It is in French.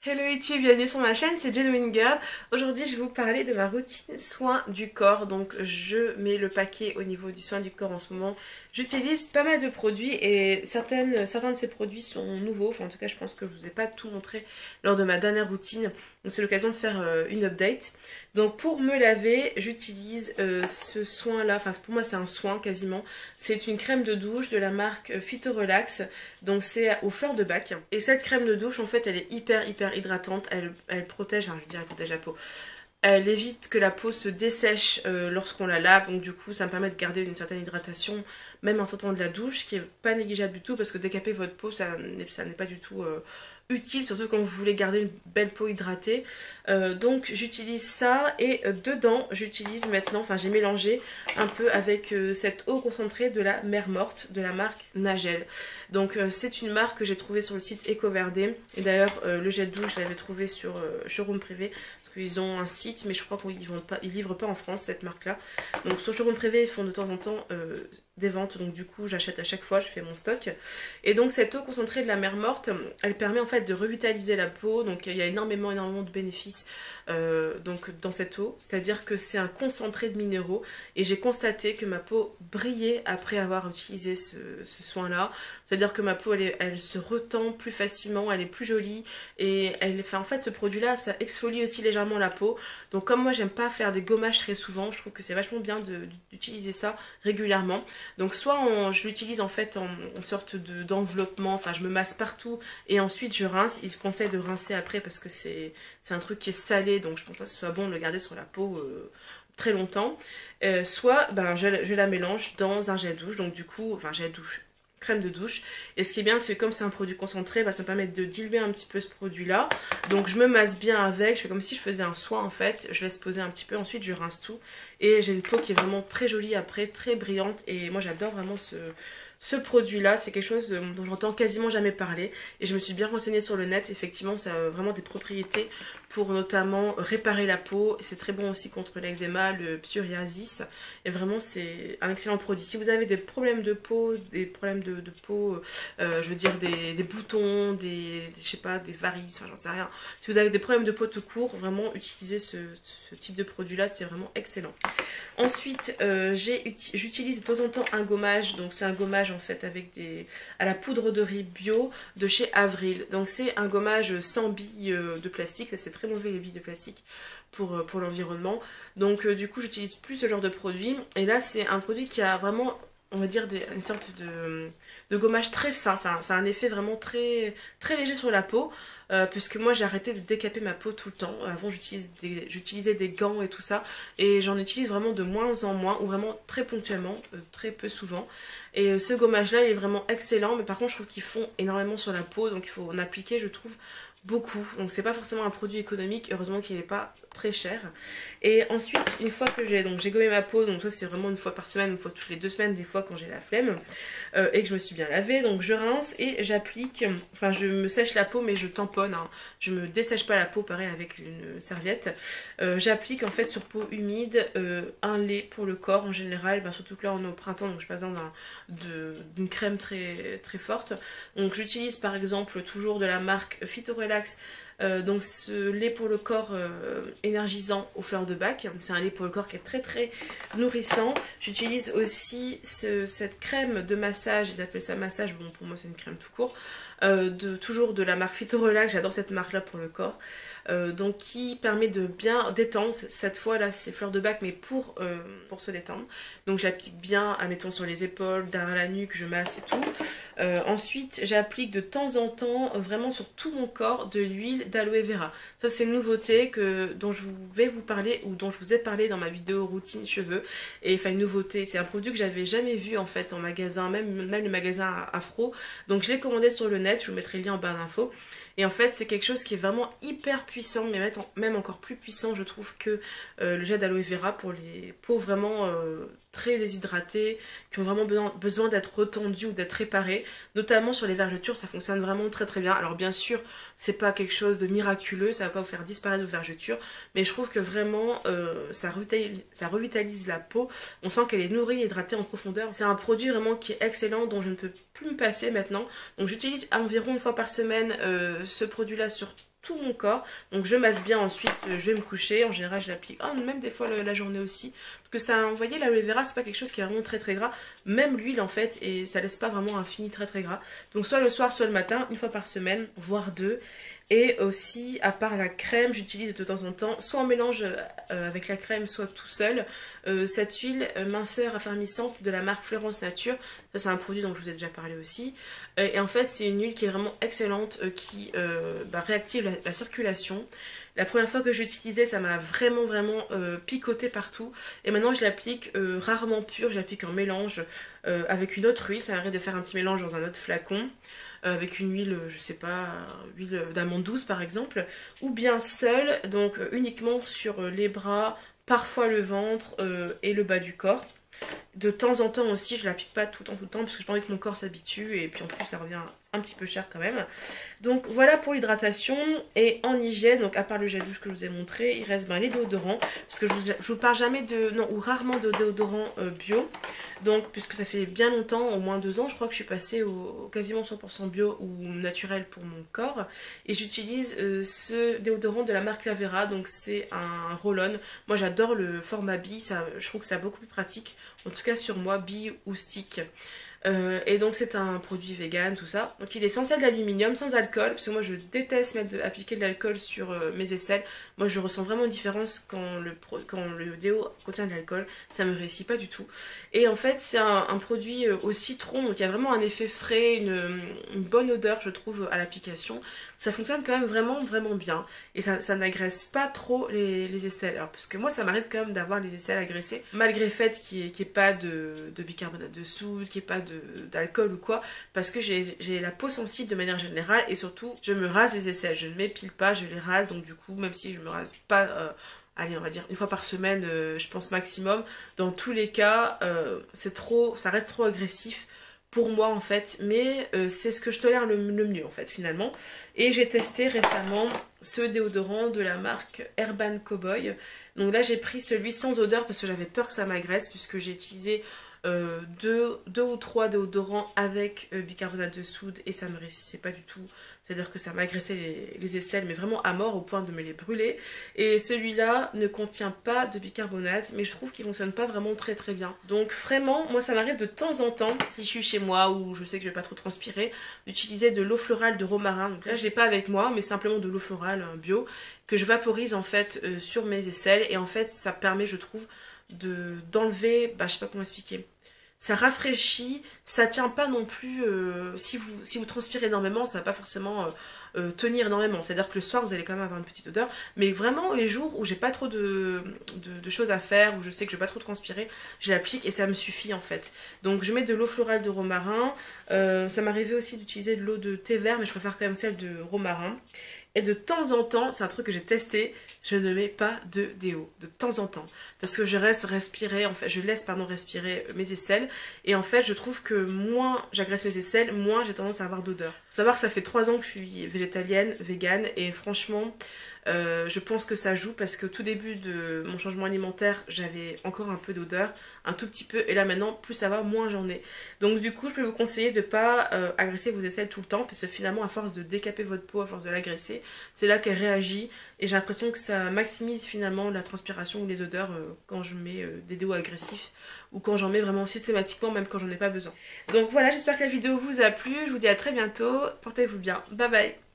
Hello YouTube, bienvenue sur ma chaîne, c'est Genuine Girl. Aujourd'hui je vais vous parler de ma routine soin du corps. Donc je mets le paquet au niveau du soin du corps en ce moment. J'utilise pas mal de produits et certains de ces produits sont nouveaux. Enfin en tout cas je pense que je vous ai pas tout montré lors de ma dernière routine. Donc c'est l'occasion de faire une update. Donc pour me laver, j'utilise ce soin là, enfin pour moi c'est un soin quasiment. C'est une crème de douche de la marque Phyto Relax. Donc c'est aux fleurs de bac. Et cette crème de douche en fait elle est hyper hydratante. Elle protège, enfin je veux dire elle protège la peau. Elle évite que la peau se dessèche lorsqu'on la lave. Donc du coup ça me permet de garder une certaine hydratation même en sortant de la douche. Ce qui est pas négligeable du tout parce que décaper votre peau ça n'est pas du tout... utile, surtout quand vous voulez garder une belle peau hydratée. Donc j'utilise ça et dedans j'utilise maintenant, enfin j'ai mélangé un peu avec cette eau concentrée de la mer morte de la marque Nagel. Donc c'est une marque que j'ai trouvée sur le site EcoVerde et d'ailleurs le gel douche je l'avais trouvé sur Showroom Privé parce qu'ils ont un site mais je crois qu'ils livrent pas en France cette marque là. Donc sur Showroom Privé ils font de temps en temps des ventes, donc du coup j'achète à chaque fois, je fais mon stock. Et donc cette eau concentrée de la mer morte, elle permet en fait de revitaliser la peau, donc il y a énormément de bénéfices donc dans cette eau, c'est-à-dire que c'est un concentré de minéraux et j'ai constaté que ma peau brillait après avoir utilisé ce soin-là, c'est-à-dire que ma peau elle se retend plus facilement, elle est plus jolie et en fait ce produit-là ça exfolie aussi légèrement la peau, donc comme moi j'aime pas faire des gommages très souvent, je trouve que c'est vachement bien d'utiliser ça régulièrement. Donc soit je l'utilise en fait en sorte d'enveloppement, enfin je me masse partout et ensuite je rince. Il se conseille de rincer après parce que c'est un truc qui est salé, donc je pense pas que ce soit bon de le garder sur la peau très longtemps. Soit ben, je la mélange dans un gel douche, donc du coup, enfin gel douche, crème de douche. Et ce qui est bien, c'est comme c'est un produit concentré, bah, ça me permet de diluer un petit peu ce produit-là. Donc je me masse bien avec, je fais comme si je faisais un soin en fait. Je laisse poser un petit peu, ensuite je rince tout. Et j'ai une peau qui est vraiment très jolie après, très brillante. Et moi j'adore vraiment ce produit-là. C'est quelque chose dont j'entends quasiment jamais parler. Et je me suis bien renseignée sur le net. Effectivement, ça a vraiment des propriétés pour notamment réparer la peau. C'est très bon aussi contre l'eczéma, le psoriasis. Et vraiment, c'est un excellent produit. Si vous avez des problèmes de peau, des problèmes de peau, je veux dire des boutons, je sais pas, des varices, enfin j'en sais rien. Si vous avez des problèmes de peau tout court, vraiment utilisez ce type de produit-là, c'est vraiment excellent. Ensuite, j'utilise de temps en temps un gommage. Donc c'est un gommage en fait avec à la poudre de riz bio de chez Avril. Donc c'est un gommage sans billes de plastique. Ça c'est très mauvais les billes de plastique pour l'environnement. Donc du coup j'utilise plus ce genre de produit. Et là c'est un produit qui a vraiment, on va dire, une sorte de gommage très fin. Enfin c'est un effet vraiment très léger sur la peau. Puisque moi j'ai arrêté de décaper ma peau tout le temps. Avant j'utilisais des gants et tout ça. Et j'en utilise vraiment de moins en moins. Ou vraiment très ponctuellement. Très peu souvent. Et ce gommage là il est vraiment excellent. Mais par contre je trouve qu'ils font énormément sur la peau. Donc il faut en appliquer je trouve beaucoup. Donc c'est pas forcément un produit économique. Heureusement qu'il n'est pas très cher. Et ensuite une fois que j'ai gommé ma peau. Donc ça c'est vraiment une fois par semaine. Une fois toutes les 2 semaines des fois quand j'ai la flemme. Et que je me suis bien lavée. Donc je rince et j'applique. Enfin je me sèche la peau mais je tamponne. Hein. Je me dessèche pas la peau pareil avec une serviette. J'applique en fait sur peau humide un lait pour le corps en général. Ben, surtout que là on est au printemps donc j'ai pas besoin d'une crème très forte. Donc j'utilise par exemple toujours de la marque Phyto Relax. Donc ce lait pour le corps énergisant aux fleurs de bac, c'est un lait pour le corps qui est très nourrissant. J'utilise aussi cette crème de massage, ils appellent ça massage, bon pour moi c'est une crème tout court, toujours de la marque Phyto Relax, j'adore cette marque là pour le corps. Donc qui permet de bien détendre, cette fois là c'est fleurs de bac mais pour se détendre. Donc j'applique bien, admettons sur les épaules, derrière la nuque, je masse et tout. Ensuite j'applique de temps en temps vraiment sur tout mon corps de l'huile d'aloe vera. Ça c'est une nouveauté dont je vais vous parler ou dont je vous ai parlé dans ma vidéo routine cheveux. Et enfin une nouveauté, c'est un produit que j'avais jamais vu en fait en magasin, même les magasins Afro. Donc je l'ai commandé sur le net, je vous mettrai le lien en barre d'infos. Et en fait c'est quelque chose qui est vraiment hyper puissant, mais même encore plus puissant je trouve que le gel d'aloe vera pour les peaux vraiment très déshydratées, qui ont vraiment besoin d'être retendues ou d'être réparées, notamment sur les vergetures. Ça fonctionne vraiment très bien. Alors bien sûr c'est pas quelque chose de miraculeux, ça va pas vous faire disparaître vos vergetures, mais je trouve que vraiment ça revitalise la peau. On sent qu'elle est nourrie et hydratée en profondeur. C'est un produit vraiment qui est excellent, dont je ne peux plus me passer maintenant. Donc j'utilise environ une fois par semaine ce produit là sur tout mon corps. Donc je masse bien, ensuite je vais me coucher. En général je l'applique, même des fois la journée aussi. Parce que ça, vous voyez, l'aloe vera c'est pas quelque chose qui est vraiment très gras. Même l'huile en fait, et ça laisse pas vraiment un fini très gras. Donc soit le soir, soit le matin, une fois par semaine, voire deux. Et aussi, à part la crème, j'utilise de temps en temps, soit en mélange avec la crème, soit tout seul, cette huile minceur affermissante de la marque Florence Nature. Ça c'est un produit dont je vous ai déjà parlé aussi. Et en fait c'est une huile qui est vraiment excellente, qui réactive la circulation. La première fois que je l'utilisais, ça m'a vraiment picoté partout. Et maintenant je l'applique rarement pure, je l'applique en mélange avec une autre huile. Ça m'arrive de faire un petit mélange dans un autre flacon. Avec une huile, je sais pas, huile d'amande douce par exemple, ou bien seule, donc uniquement sur les bras, parfois le ventre et le bas du corps. De temps en temps aussi, je l'applique pas tout le temps parce que j'ai pas envie que mon corps s'habitue et puis en plus ça revient un petit peu cher quand même. Donc voilà pour l'hydratation. Et en hygiène, donc à part le gel douche que je vous ai montré, il reste les déodorants, parce que je vous parle jamais de, non, ou rarement de déodorant bio. Donc puisque ça fait bien longtemps, au moins 2 ans, je crois que je suis passée au quasiment 100% bio ou naturel pour mon corps. Et j'utilise ce déodorant de la marque Lavera, donc c'est un roll-on. Moi j'adore le format bi, je trouve que c'est beaucoup plus pratique, en tout cas sur moi, bi ou stick. Et donc c'est un produit vegan, tout ça. Donc il est sans sel d'aluminium, sans alcool, parce que moi je déteste appliquer de l'alcool sur mes aisselles. Moi je ressens vraiment une différence quand le déo contient de l'alcool, ça me réussit pas du tout. Et en fait c'est un produit au citron, donc il y a vraiment un effet frais, une bonne odeur je trouve à l'application. Ça fonctionne quand même vraiment bien, et ça n'agresse pas trop les aisselles. Alors parce que moi ça m'arrive quand même d'avoir les aisselles agressées, malgré le fait qu'il n'y ait pas de bicarbonate de soude, qu'il n'y ait pas d'alcool ou quoi, parce que j'ai la peau sensible de manière générale, et surtout je me rase les aisselles, je ne m'épile pas, je les rase. Donc du coup, même si je me rase pas allez on va dire une fois par semaine, je pense maximum, dans tous les cas ça reste trop agressif pour moi en fait, mais c'est ce que je tolère le mieux en fait finalement. Et j'ai testé récemment ce déodorant de la marque Urban Cowboy. Donc là j'ai pris celui sans odeur parce que j'avais peur que ça m'agresse, puisque j'ai utilisé deux ou trois déodorants avec bicarbonate de soude et ça me réussissait pas du tout. C'est-à-dire que ça m'agressait les aisselles, mais vraiment à mort, au point de me les brûler. Et celui-là ne contient pas de bicarbonate, mais je trouve qu'il fonctionne pas vraiment très bien. Donc vraiment, moi ça m'arrive de temps en temps, si je suis chez moi ou je sais que je vais pas trop transpirer, d'utiliser de l'eau florale de romarin. Donc là je l'ai pas avec moi, mais simplement de l'eau florale bio, que je vaporise en fait sur mes aisselles. Et en fait ça permet, je trouve, d'enlever, je sais pas comment expliquer, ça rafraîchit, ça tient pas non plus, si vous transpirez énormément, ça va pas forcément tenir énormément, c'est à dire que le soir vous allez quand même avoir une petite odeur, mais vraiment les jours où j'ai pas trop de choses à faire, où je sais que je vais pas trop transpirer, je l'applique et ça me suffit en fait. Donc je mets de l'eau florale de romarin, ça m'arrivait aussi d'utiliser de l'eau de thé vert, mais je préfère quand même celle de romarin. Et de temps en temps, c'est un truc que j'ai testé, je ne mets pas de déo, de temps en temps. Parce que je laisse respirer mes aisselles. Et en fait, je trouve que moins j'agresse mes aisselles, moins j'ai tendance à avoir d'odeur. Faut savoir que ça fait 3 ans que je suis végétalienne, végane, et franchement, je pense que ça joue, parce que au tout début de mon changement alimentaire, j'avais encore un peu d'odeur, un tout petit peu, et là maintenant, plus ça va, moins j'en ai. Donc du coup, je peux vous conseiller de ne pas agresser vos aisselles tout le temps, parce que finalement, à force de décaper votre peau, à force de l'agresser, c'est là qu'elle réagit, et j'ai l'impression que ça maximise finalement la transpiration ou les odeurs quand je mets des déos agressifs, ou quand j'en mets vraiment systématiquement, même quand j'en ai pas besoin. Donc voilà, j'espère que la vidéo vous a plu, je vous dis à très bientôt, portez-vous bien, bye bye.